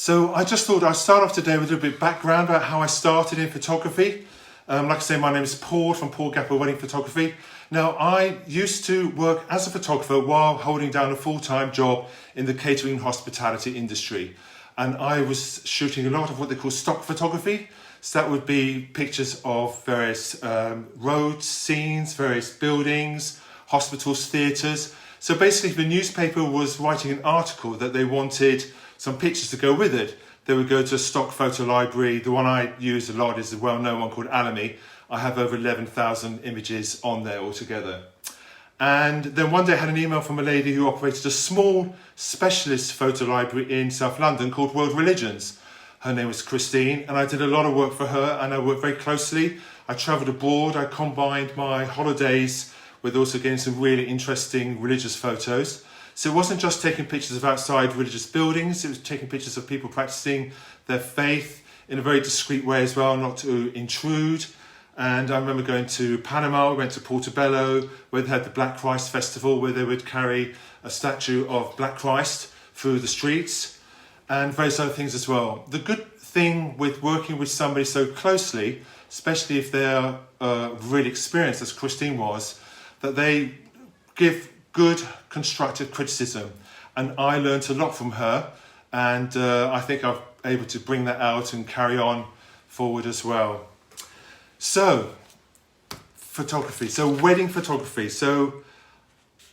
So I just thought I'd start off today with a little bit of background about how I started in photography. Like I say, my name is Paul from Paul Gapper Wedding Photography. Now, I used to work as a photographer while holding down a full-time job in the catering and hospitality industry. And I was shooting a lot of what they call stock photography. So that would be pictures of various roads, scenes, various buildings, hospitals, theatres. So basically, if the newspaper was writing an article that they wanted some pictures to go with it, they would go to a stock photo library. The one I use a lot is a well-known one called Alamy. I have over 11,000 images on there altogether. And then one day I had an email from a lady who operated a small specialist photo library in South London called World Religions. Her name was Christine, and I did a lot of work for her, and I worked very closely. I travelled abroad. I combined my holidays with also getting some really interesting religious photos. So it wasn't just taking pictures of outside religious buildings, it was taking pictures of people practicing their faith in a very discreet way as well, not to intrude. And I remember going to Panama, we went to Portobello, where they had the Black Christ Festival, where they would carry a statue of Black Christ through the streets, and various other things as well. The good thing with working with somebody so closely, especially if they're really experienced, as Christine was, that they give good constructive criticism. And I learned a lot from her, and I think I'm able to bring that out and carry on forward as well. So, photography, so wedding photography. So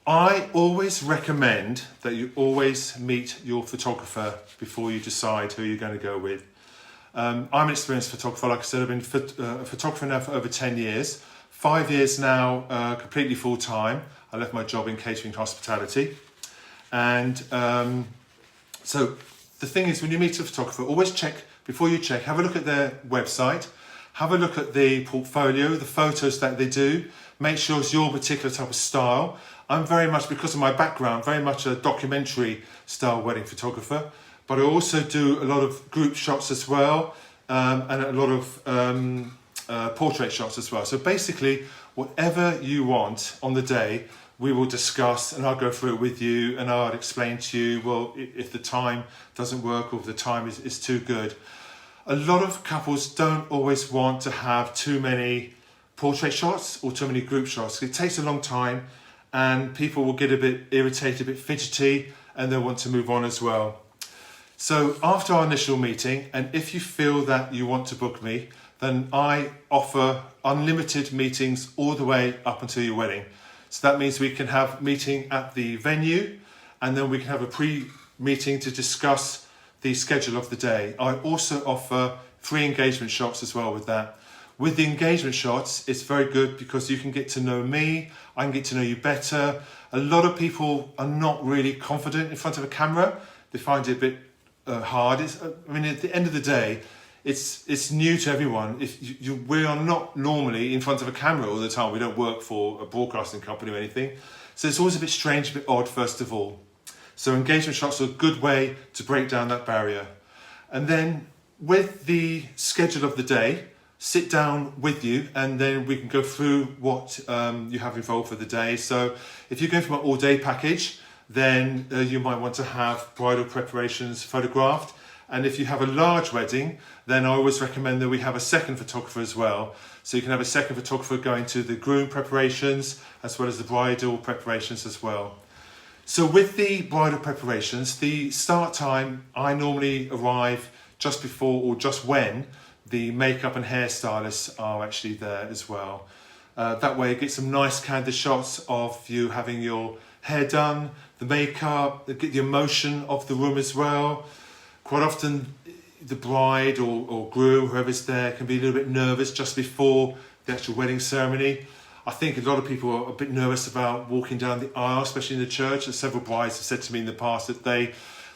I always recommend that you always meet your photographer before you decide who you're going to go with. I'm an experienced photographer. Like I said, I've been a photographer now for over 10 years. 5 years now, completely full-time. I left my job in catering and hospitality. And so the thing is, when you meet a photographer, always check, before you check, have a look at their website, have a look at the portfolio, the photos that they do, make sure it's your particular type of style. I'm very much, because of my background, very much a documentary style wedding photographer, but I also do a lot of group shots as well, and a lot of portrait shots as well. So basically, whatever you want on the day, we will discuss, and I'll go through it with you, and I'll explain to you, well, if the time doesn't work or if the time is too good. A lot of couples don't always want to have too many portrait shots or too many group shots. It takes a long time, and people will get a bit irritated, a bit fidgety, and they'll want to move on as well. So after our initial meeting, and if you feel that you want to book me, then I offer unlimited meetings all the way up until your wedding. So that means we can have meeting at the venue, and then we can have a pre-meeting to discuss the schedule of the day. I also offer free engagement shots as well with that. With the engagement shots, it's very good because you can get to know me, I can get to know you better. A lot of people are not really confident in front of a camera. They find it a bit hard. I mean, at the end of the day, it's new to everyone. We are not normally in front of a camera all the time. We don't work for a broadcasting company or anything. So it's always a bit strange, a bit odd, first of all. So engagement shots are a good way to break down that barrier. And then with the schedule of the day, sit down with you, and then we can go through what you have involved for the day. So if you're going for an all-day package, then you might want to have bridal preparations photographed. And if you have a large wedding, then I always recommend that we have a second photographer as well. So you can have a second photographer going to the groom preparations as well as the bridal preparations as well. So with the bridal preparations, the start time, I normally arrive just before or just when the makeup and hairstylists are actually there as well. That way it gets some nice candid shots of you having your hair done, the makeup, get the emotion of the room as well. Quite often the bride or groom, whoever's there, can be a little bit nervous just before the actual wedding ceremony. I think a lot of people are a bit nervous about walking down the aisle, especially in the church. As several brides have said to me in the past that they're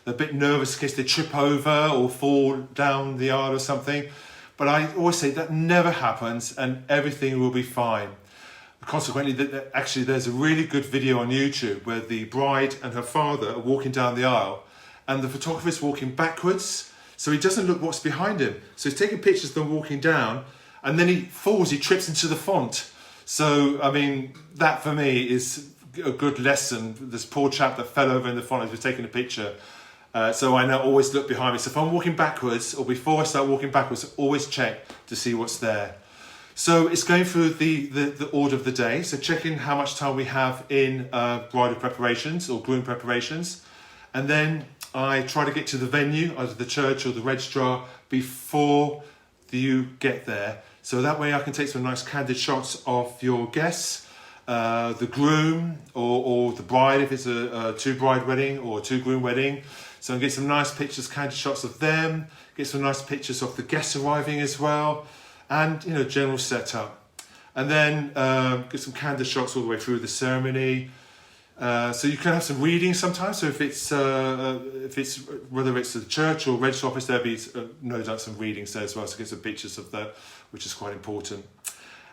a bit nervous in case they trip over or fall down the aisle or something. But I always say that never happens and everything will be fine. Consequently, actually there's a really good video on YouTube where the bride and her father are walking down the aisle and the photographer is walking backwards, so he doesn't look what's behind him. So he's taking pictures of them walking down, and then he falls, he trips into the font. So, I mean, that for me is a good lesson. This poor chap that fell over in the font as he was taking a picture. So I now always look behind me. So if I'm walking backwards, or before I start walking backwards, always check to see what's there. So it's going through the order of the day. So checking how much time we have in bridal preparations or groom preparations. And then I try to get to the venue, either the church or the registrar, before you get there. So that way I can take some nice candid shots of your guests, the groom or the bride if it's a two-bride wedding or a two-groom wedding. So I get some nice pictures, candid shots of them, get some nice pictures of the guests arriving as well, and general setup. And then get some candid shots all the way through the ceremony. So you can have some reading sometimes. So if it's whether it's the church or register office, there'll be no doubt some readings there as well. So get some pictures of that, which is quite important.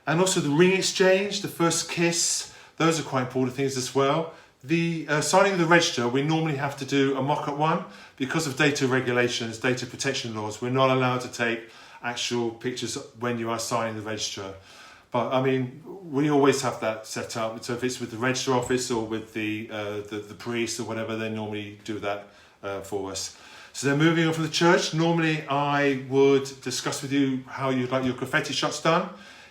And also the ring exchange, the first kiss, those are quite important things as well. The signing of the register, we normally have to do a mock-up one because of data regulations, data protection laws. We're not allowed to take actual pictures when you are signing the register. But I mean, we always have that set up. So if it's with the register office or with the priest or whatever, they normally do that for us. So then moving on from the church, normally I would discuss with you how you'd like your confetti shots done.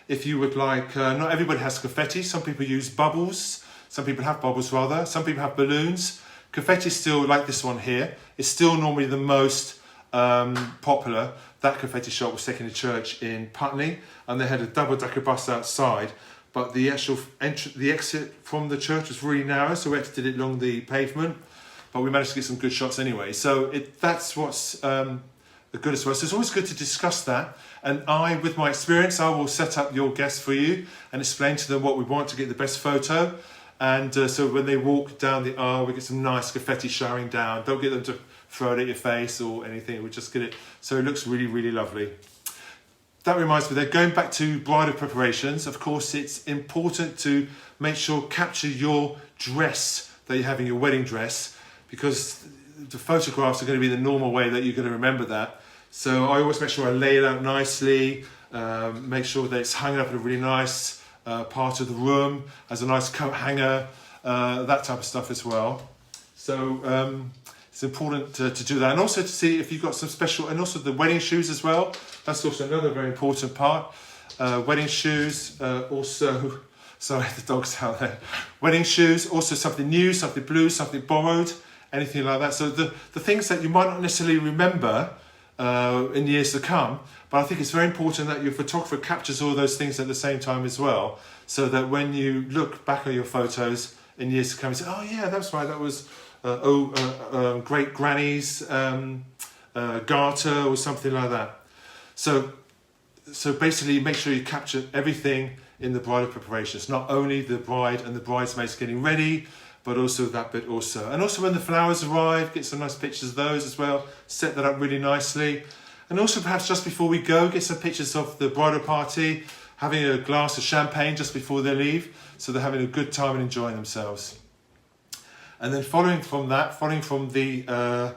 If you would like, not everybody has confetti. Some people use bubbles. Some people have bubbles rather. Some people have balloons. Confetti is still, like this one here, is still normally the most popular. That confetti shot was taken to church in Putney, and they had a double-decker bus outside. But the actual the exit from the church was really narrow, so we actually did it along the pavement. But we managed to get some good shots anyway. So that's what's the good as well. So it's always good to discuss that. And with my experience, I will set up your guests for you and explain to them what we want to get the best photo. And so when they walk down the aisle, we get some nice confetti showering down. Don't get them to throw it at your face or anything. We just get it so it looks really, really lovely. That reminds me, they're going back to bridal preparations. Of course, it's important to make sure capture your dress that you have in your wedding dress, because the photographs are going to be the normal way that you're going to remember that. So I always make sure I lay it out nicely, make sure that it's hung up in a really nice part of the room, as a nice coat hanger, that type of stuff as well. So it's important to do that, and also to see if you've got some special, and also the wedding shoes as well. That's also another very important part. Wedding shoes, also, sorry, the dog's out there. Wedding shoes, also something new, something blue, something borrowed, anything like that. So the things that you might not necessarily remember in years to come, but I think it's very important that your photographer captures all those things at the same time as well, so that when you look back at your photos in years to come, you say, oh yeah, that's right, that was great granny's garter or something like that. So basically make sure you capture everything in the bridal preparations, not only the bride and the bridesmaids getting ready, but also that bit also. And also when the flowers arrive, get some nice pictures of those as well, set that up really nicely. And also perhaps just before we go, get some pictures of the bridal party, having a glass of champagne just before they leave, so they're having a good time and enjoying themselves. And then following from the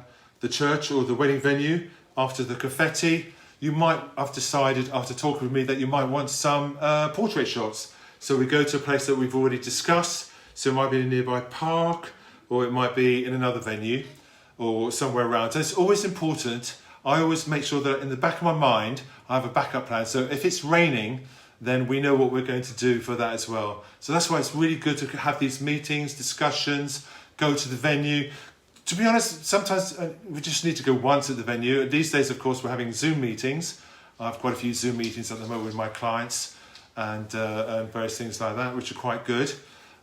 church or the wedding venue, after the confetti, you might have decided after talking with me that you might want some portrait shots. So we go to a place that we've already discussed. So it might be in a nearby park, or it might be in another venue or somewhere around. So it's always important. I always make sure that in the back of my mind, I have a backup plan. So if it's raining, then we know what we're going to do for that as well. So that's why it's really good to have these meetings, discussions, go to the venue. To be honest, sometimes we just need to go once at the venue. These days, of course, we're having Zoom meetings. I have quite a few Zoom meetings at the moment with my clients and various things like that, which are quite good.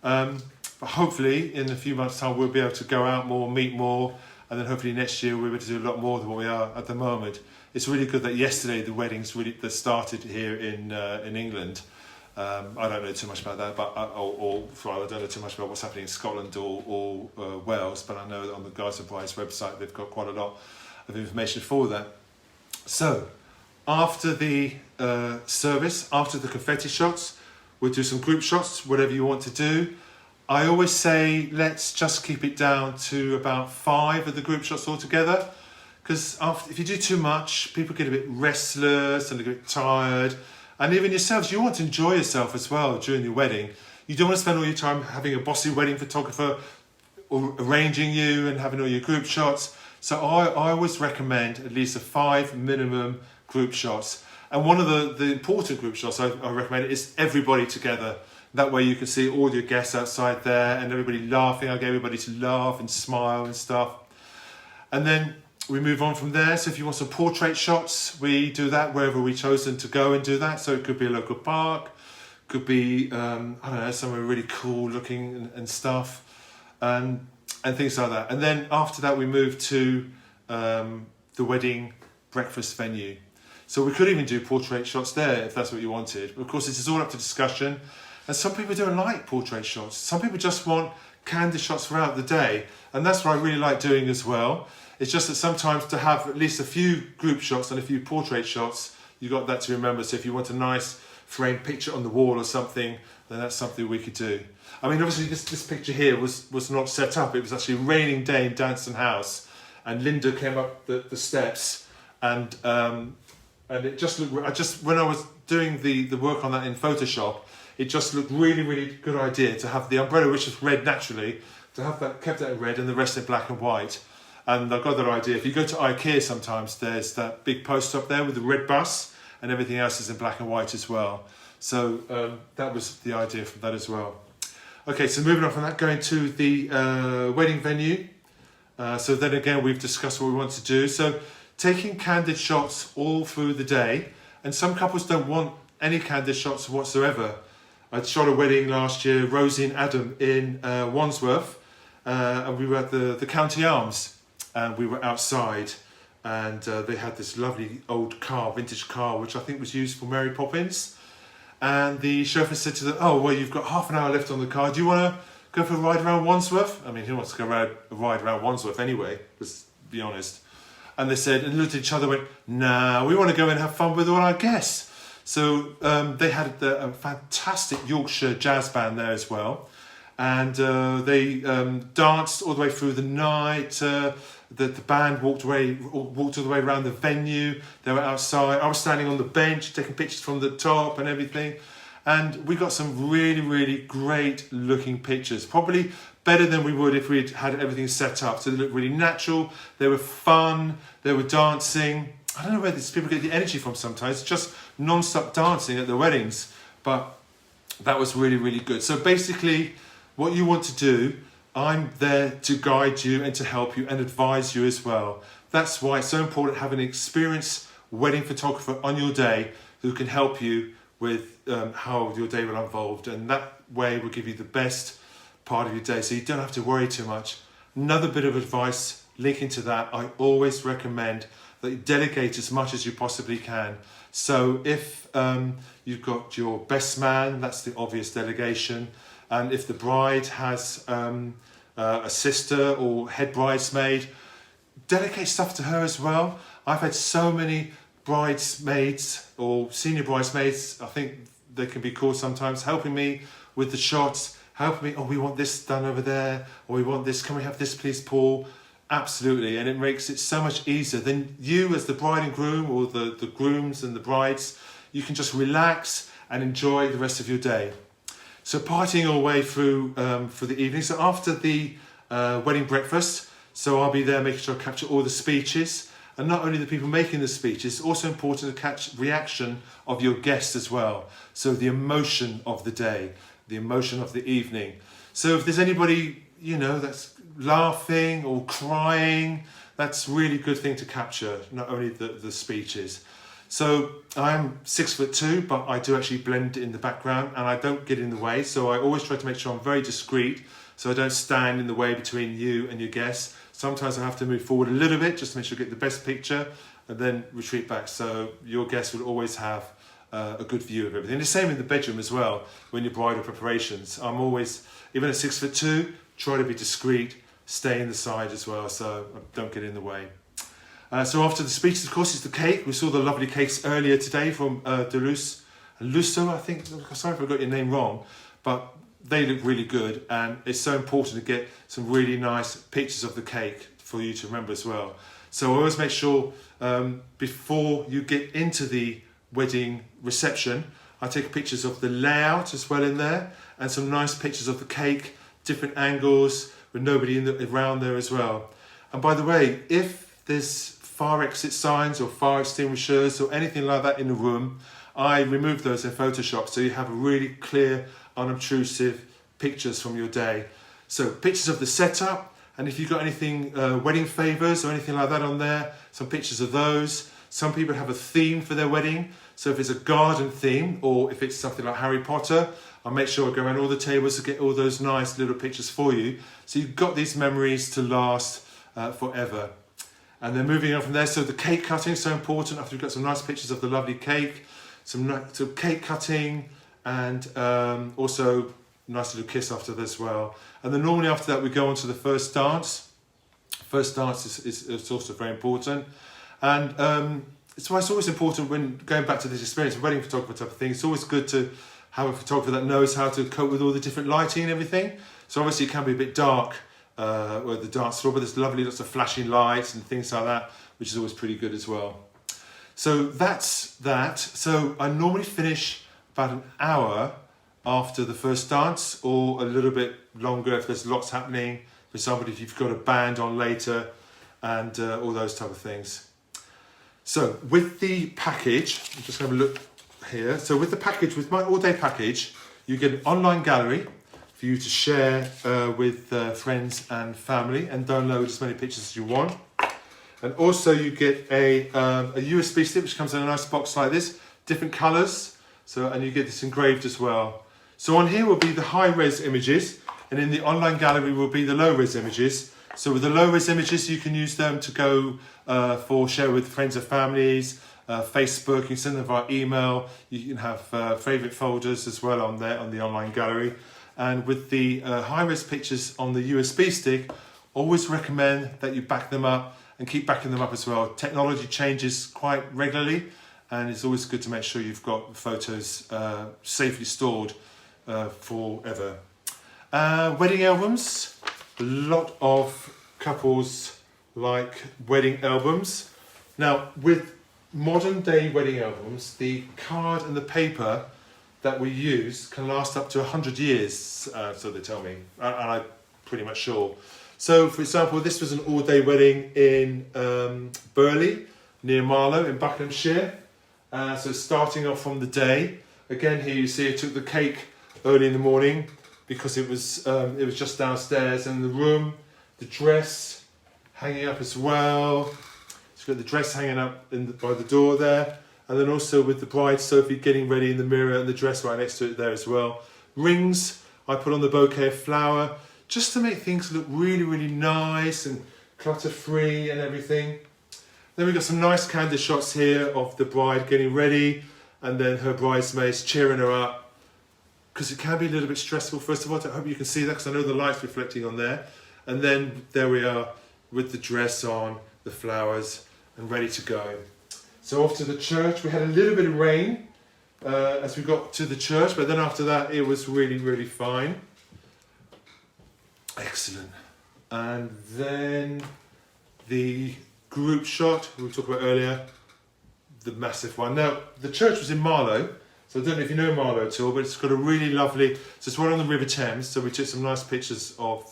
But hopefully, in a few months' time, we'll be able to go out more, meet more, and then hopefully next year we'll be able to do a lot more than what we are at the moment. It's really good that yesterday the weddings that started here in England. I don't know too much about that, but I don't know too much about what's happening in Scotland or Wales, but I know that on the Guides and Brides website they've got quite a lot of information for that. So, after the service, after the confetti shots, we'll do some group shots, whatever you want to do. I always say let's just keep it down to about 5 of the group shots altogether, because if you do too much, people get a bit restless and a bit tired. And even yourselves, you want to enjoy yourself as well during your wedding. You don't want to spend all your time having a bossy wedding photographer or arranging you and having all your group shots. So I always recommend at least 5 minimum group shots. And one of the important group shots I recommend is everybody together. That way you can see all your guests outside there and everybody laughing. I get everybody to laugh and smile and stuff. And then we move on from there. So if you want some portrait shots, we do that wherever we've chosen to go and do that. So it could be a local park, could be, I don't know, somewhere really cool looking and stuff, and things like that. And then after that, we move to the wedding breakfast venue. So we could even do portrait shots there if that's what you wanted. But of course, this is all up to discussion. And some people don't like portrait shots. Some people just want candid shots throughout the day. And that's what I really like doing as well. It's just that sometimes to have at least a few group shots and a few portrait shots, you got that to remember. So if you want a nice framed picture on the wall or something, then that's something we could do. I mean, obviously this picture here was not set up. It was actually a raining day in Danson House, and Linda came up the steps, and it just looked. When I was doing the work on that in Photoshop, it just looked really good idea to have the umbrella, which is red naturally, to have that kept that in red and the rest in black and white. And I got that idea. If you go to IKEA sometimes, there's that big poster up there with the red bus, and everything else is in black and white as well. So that was the idea from that as well. Okay, so moving on from that, going to the wedding venue. So then again, we've discussed what we want to do. So taking candid shots all through the day, and some couples don't want any candid shots whatsoever. I shot a wedding last year, Rosie and Adam in Wandsworth, and we were at the County Arms. And we were outside, and they had this lovely old car, vintage car, which I think was used for Mary Poppins. And the chauffeur said to them, "Oh, well, you've got half an hour left on the car. Do you want to go for a ride around Wandsworth?" I mean, who wants to go ride around Wandsworth anyway? Let's be honest. And they said, and looked at each other, and went, "Nah, we want to go and have fun with all our guests." So they had a fantastic Yorkshire jazz band there as well, and they danced all the way through the night. The band walked all the way around the venue. They were outside. I was standing on the bench taking pictures from the top and everything. And we got some really great looking pictures. Probably better than we would if we'd had everything set up. So they looked really natural. They were fun. They were dancing. I don't know where these people get the energy from sometimes. It's just non-stop dancing at the weddings. But that was really good. So basically, what you want to do, I'm there to guide you and to help you and advise you as well. That's why it's so important to have an experienced wedding photographer on your day who can help you with how your day will unfold. And that way will give you the best part of your day, so you don't have to worry too much. Another bit of advice linking to that, I always recommend that you delegate as much as you possibly can. So if you've got your best man, that's the obvious delegation. And if the bride has a sister or head bridesmaid, delegate stuff to her as well. I've had so many bridesmaids or senior bridesmaids, I think they can be called sometimes, helping me with the shots, helping me, "Oh, we want this done over there, or we want this, can we have this please, Paul?" Absolutely, and it makes it so much easier. Then you as the bride and groom, or the grooms and the brides, you can just relax and enjoy the rest of your day. So partying all the way through for the evening. So after the wedding breakfast, so I'll be there making sure I capture all the speeches. And not only the people making the speeches, it's also important to catch reaction of your guests as well. So the emotion of the day, the emotion of the evening. So if there's anybody, that's laughing or crying, that's a really good thing to capture, not only the speeches. So I'm 6'2", but I do actually blend in the background and I don't get in the way. So I always try to make sure I'm very discreet, so I don't stand in the way between you and your guests. Sometimes I have to move forward a little bit just to make sure I get the best picture and then retreat back. So your guests will always have a good view of everything. The same in the bedroom as well, when your bridal preparations. I'm always, even at 6'2", try to be discreet, stay in the side as well, so I don't get in the way. So after the speeches, of course, is the cake. We saw the lovely cakes earlier today from Lusso, I think. Sorry if I got your name wrong, but they look really good, and it's so important to get some really nice pictures of the cake for you to remember as well. So I always make sure before you get into the wedding reception, I take pictures of the layout as well in there, and some nice pictures of the cake, different angles with nobody around there as well. And by the way, if there's fire exit signs or fire extinguishers or anything like that in the room, I remove those in Photoshop so you have really clear, unobtrusive pictures from your day. So pictures of the setup, and if you've got anything, wedding favours or anything like that on there, some pictures of those. Some people have a theme for their wedding. So if it's a garden theme or if it's something like Harry Potter, I'll make sure I go around all the tables to get all those nice little pictures for you. So you've got these memories to last forever. And then moving on from there, so the cake cutting is so important. After we've got some nice pictures of the lovely cake, some cake cutting, and also nice little kiss after that as well. And then normally after that we go on to the first dance. First dance is also very important. And it's why it's always important when going back to this experience of wedding photographer type of thing, it's always good to have a photographer that knows how to cope with all the different lighting and everything. So obviously it can be a bit dark with the dance floor, but there's lovely lots of flashing lights and things like that, which is always pretty good as well. So that's that. So I normally finish about an hour after the first dance, or a little bit longer if there's lots happening. For example, if you've got a band on later and all those type of things. So with the package, I'm just going to have a look here. So with the package, with my all-day package, you get an online gallery for you to share with friends and family and download as many pictures as you want. And also you get a USB stick which comes in a nice box like this, different colours. So, and you get this engraved as well. So on here will be the high-res images, and in the online gallery will be the low-res images. So with the low-res images, you can use them to go for share with friends and families, Facebook, you can send them via email, you can have favourite folders as well on there on the online gallery. And with the high-res pictures on the USB stick, always recommend that you back them up and keep backing them up as well. Technology changes quite regularly, and it's always good to make sure you've got photos safely stored forever. Wedding albums. A lot of couples like wedding albums. Now, with modern day wedding albums, the card and the paper that we use can last up to 100 years, so they tell me, and I'm pretty much sure. So, for example, this was an all-day wedding in Burley, near Marlow in Buckinghamshire. So starting off from the day, again here you see I took the cake early in the morning because it was just downstairs in the room. The dress hanging up as well. It's got the dress hanging up by the door there, and then also with the bride Sophie getting ready in the mirror and the dress right next to it there as well. Rings, I put on the bouquet of flower just to make things look really, really nice and clutter-free and everything. Then we've got some nice candid shots here of the bride getting ready and then her bridesmaids cheering her up, because it can be a little bit stressful. First of all, I hope you can see that because I know the light's reflecting on there. And then there we are with the dress on, the flowers, and ready to go. So off to the church. We had a little bit of rain as we got to the church, but then after that it was really, really fine. Excellent. And then the group shot we talked about earlier, the massive one. Now, the church was in Marlow, so I don't know if you know Marlow at all, but it's got a really lovely, so it's right on the River Thames, so we took some nice pictures of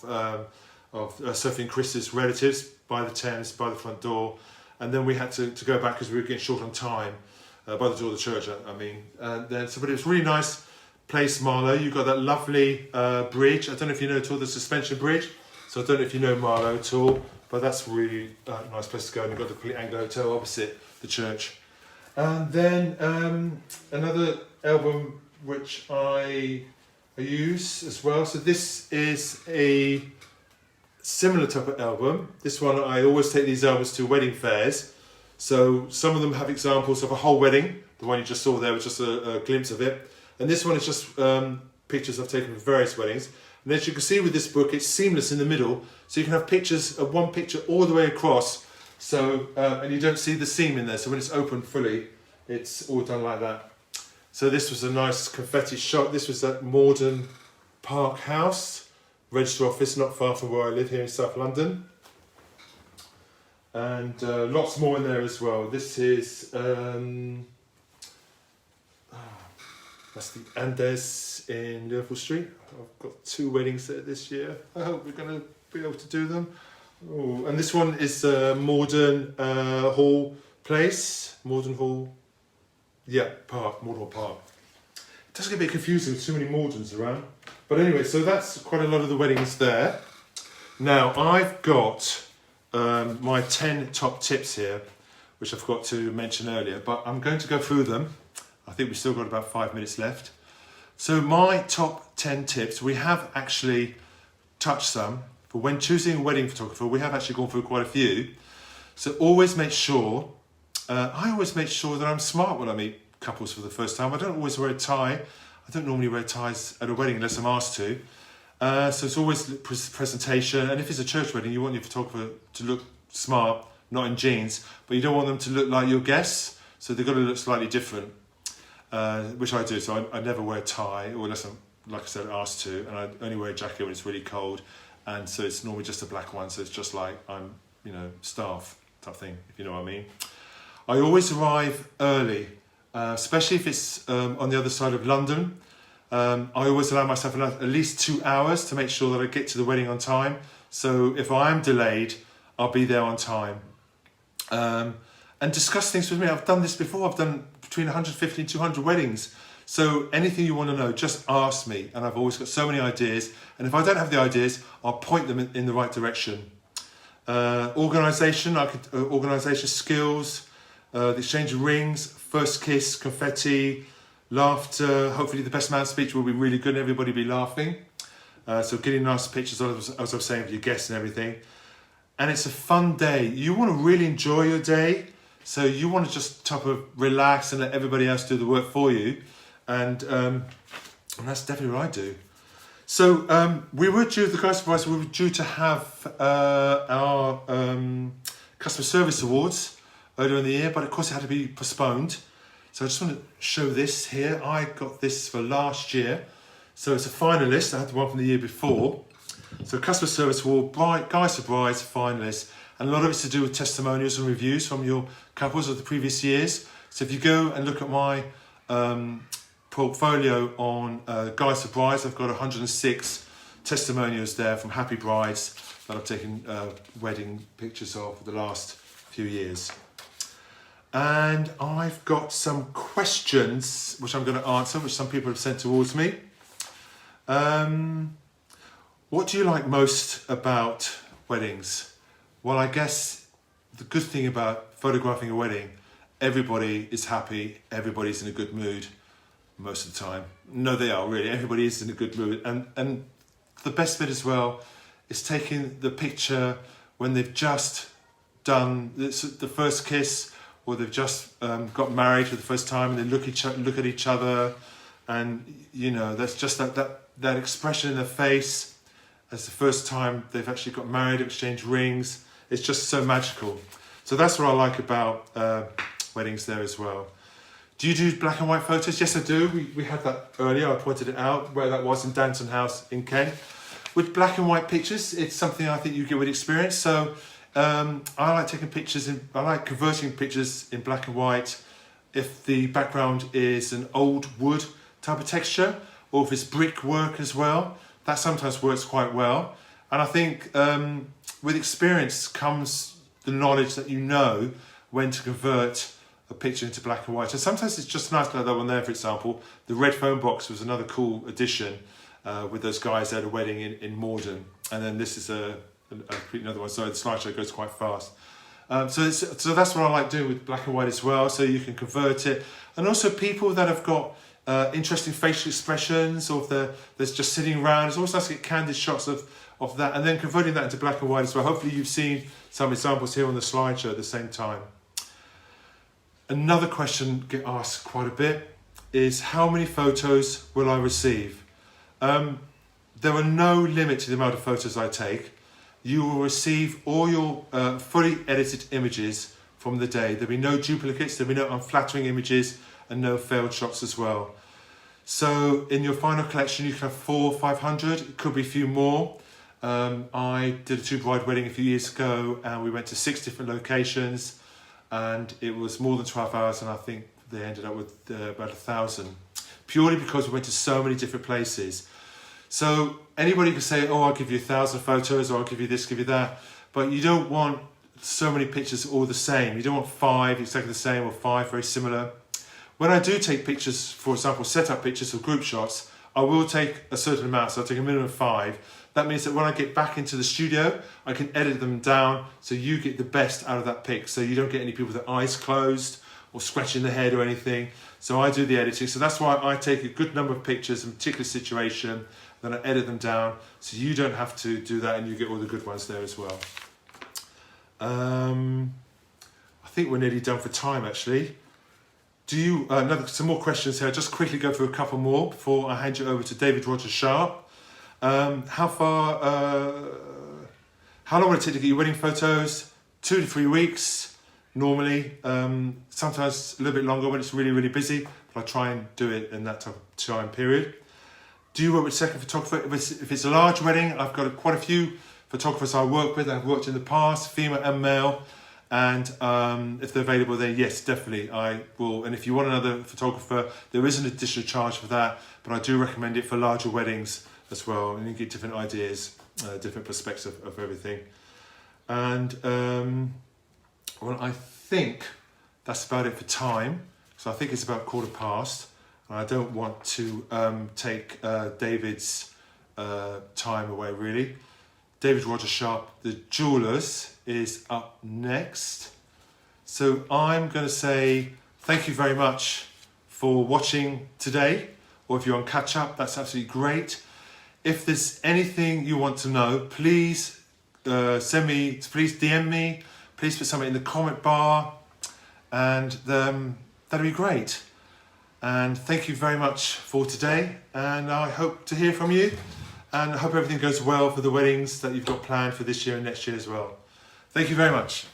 Sophie and Chris's relatives by the Thames, by the front door, and then we had to go back because we were getting short on time, by the door of the church, I mean. And then, but it was really nice place, Marlow. You've got that lovely bridge. I don't know if you know at all the suspension bridge, so I don't know if you know Marlow at all, but that's really a nice place to go. And you've got the Complete Anglo Hotel opposite the church. And then another album which I use as well. So this is a similar type of album. This one, I always take these albums to wedding fairs. So some of them have examples of a whole wedding. The one you just saw there was just a glimpse of it. And this one is just pictures I've taken of various weddings. And as you can see with this book, it's seamless in the middle. So you can have pictures of one picture all the way across. So, and you don't see the seam in there. So when it's open fully, it's all done like that. So this was a nice confetti shot. This was at Morden Park House, register office not far from where I live here in South London. And lots more in there as well. This is, that's the Andes in Liverpool Street. I've got 2 weddings there this year. I hope we're going to be able to do them. Oh, and this one is Morden Hall Place. Morden Hall. Yeah, Park. Morden Hall Park. It does get a bit confusing with too many Mordens around. But anyway, so that's quite a lot of the weddings there. Now, I've got my 10 top tips here, which I forgot to mention earlier, but I'm going to go through them. I think we've still got about 5 minutes left. So my top 10 tips, we have actually touched some. For when choosing a wedding photographer, we have actually gone through quite a few. So always make sure, I always make sure that I'm smart when I meet couples for the first time. I don't always wear a tie. I don't normally wear ties at a wedding unless I'm asked to. So it's always presentation. And if it's a church wedding, you want your photographer to look smart, not in jeans, but you don't want them to look like your guests. So they've got to look slightly different, which I do. So I never wear a tie, or unless I'm, like I said, asked to. And I only wear a jacket when it's really cold. And so it's normally just a black one, so it's just like I'm, staff type thing, if you know what I mean. I always arrive early, especially if it's on the other side of London. I always allow myself at least 2 hours to make sure that I get to the wedding on time. So if I am delayed, I'll be there on time. And discuss things with me. I've done this before. I've done between 150 and 200 weddings. So anything you want to know, just ask me. And I've always got so many ideas. And if I don't have the ideas, I'll point them in the right direction. Organisation skills, the exchange of rings, first kiss, confetti, laughter. Hopefully the best man speech will be really good and everybody be laughing. So getting nice pictures, as I was saying, of your guests and everything. And it's a fun day. You want to really enjoy your day. So you want to just type of relax and let everybody else do the work for you. And that's definitely what I do. So we were due, the guys surprised, we were due to have our customer service awards earlier in the year, but of course it had to be postponed. So I just want to show this here. I got this for last year. So it's a finalist. I had the one from the year before. So customer service award, guys for brides, finalists. And a lot of it's to do with testimonials and reviews from your couples of the previous years. So if you go and look at my portfolio on Guides for Brides, I've got 106 testimonials there from happy brides that I've taken wedding pictures of for the last few years. And I've got some questions which I'm going to answer, which some people have sent towards me. What do you like most about weddings? Well, I guess the good thing about photographing a wedding, everybody is happy, everybody's in a good mood. Most of the time. No, they are really. Everybody is in a good mood. And the best bit as well is taking the picture when they've just done the first kiss, or they've just got married for the first time, and they look at each other, and that's just that expression in their face as the first time they've actually got married, exchanged rings. It's just so magical. So that's what I like about weddings there as well. Do you do black and white photos? Yes, I do. We had that earlier. I pointed it out where that was in Danton House in Kent. With black and white pictures, it's something I think you get with experience. So I like taking pictures. I like converting pictures in black and white if the background is an old wood type of texture, or if it's brickwork as well. That sometimes works quite well. And I think with experience comes the knowledge that you know when to convert a picture into black and white. And sometimes it's just nice, like that one there, for example. The red phone box was another cool addition with those guys at a wedding in Morden. And then this is another one. So the slideshow goes quite fast. So that's what I like doing with black and white as well. So you can convert it. And also people that have got interesting facial expressions, or if they're just sitting around. It's always nice to get candid shots of that, and then converting that into black and white as well. Hopefully you've seen some examples here on the slideshow at the same time. Another question get asked quite a bit is, how many photos will I receive? There are no limit to the amount of photos I take. You will receive all your fully edited images from the day. There'll be no duplicates, there'll be no unflattering images, and no failed shots as well. So in your final collection, you can have 400 or 500. It could be a few more. I did a two-bride wedding a few years ago, and we went to 6 different locations. And it was more than 12 hours, and I think they ended up with about 1,000, purely because we went to so many different places. So anybody can say, oh, I'll give you 1,000 photos, or I'll give you this, give you that. but you don't want so many pictures all the same. You don't want 5 exactly the same or 5 very similar. When I do take pictures, for example, setup pictures or group shots, I will take a certain amount, so I'll take a minimum of 5. That means that when I get back into the studio, I can edit them down so you get the best out of that pic. So you don't get any people with their eyes closed or scratching their head or anything. So I do the editing. So that's why I take a good number of pictures in a particular situation, then I edit them down so you don't have to do that and you get all the good ones there as well. I think we're nearly done for time actually. Do you, some more questions here. I'll just quickly go through a couple more before I hand you over to David Roger Sharp. How long will it take to get your wedding photos? 2 to 3 weeks, normally. Sometimes a little bit longer when it's really, really busy, but I try and do it in that time period. Do you work with second photographer? If it's a large wedding, I've got quite a few photographers I work with. I've worked in the past, female and male. And if they're available, then yes, definitely I will. And if you want another photographer, there is an additional charge for that, but I do recommend it for larger weddings as well. And you get different ideas, different perspectives of everything. And well, I think that's about it for time. So I think it's about past. And I don't want to take David's time away really. David Roger Sharp, the Jewelers, is up next. So I'm going to say thank you very much for watching today, or if you're on catch up, that's absolutely great. If there's anything you want to know, please please DM me, please put something in the comment bar, and that'd be great. And thank you very much for today, and I hope to hear from you. And I hope everything goes well for the weddings that you've got planned for this year and next year as well. Thank you very much.